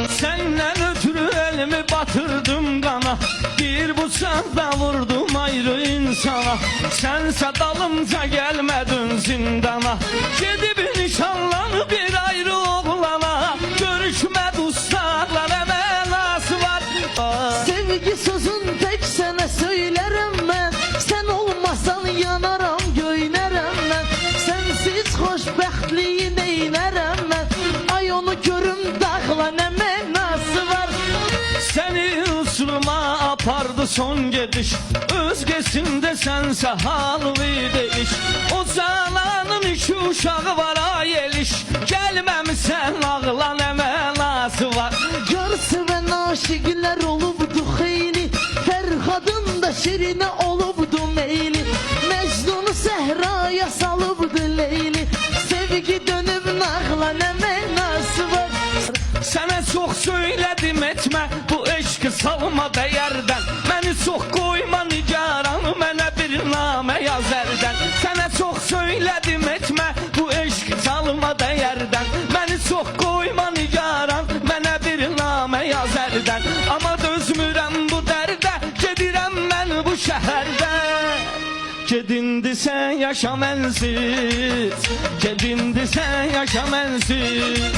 Senden ötürü elimi batırdım qana, bir bıçaqla vurdum ayrı insana. Sənsə dalımca gəlmədin zindana, gedib nişanlanıb bir ayrı oğlana. Görüşməd ustalar əməlası var. Sevgi sözün tek sənə söylərəm mən, sən olmasan yanaram göynərəm mən. Sənsiz xoşbəxtliyi neynərəm mən, ay onu görüm dağla nə mənası var. Səni usuluma apardı son gediş, özgesinde sənsə halıydı iş. O calanın iki uşağı var ayeliş, gəlməmisən ağlan əməlası var. Gör sevən aşıqlər olubdu xeyli, Fərhadın da şirinə olubdu meyli. Mecnunu səhraya salıbdı Leyli, sevgi dönüb nağla nə mənası var. Sənə çox söylədim etmə bu eşqi salma dəyərdən, məni çox qoyma nigaran, mənə bir namə yaz ərdən. Sənə çox söylədim etmə bu eşqi salma dəyərdən, məni çox qoyma nigaran, mənə bir namə yaz ərdən. Amma dözmürəm bu dərdə, gedirəm mən bu şəhərdən. Gedindi sən yaşa mənsiz, gedindi sən yaşa mənsiz.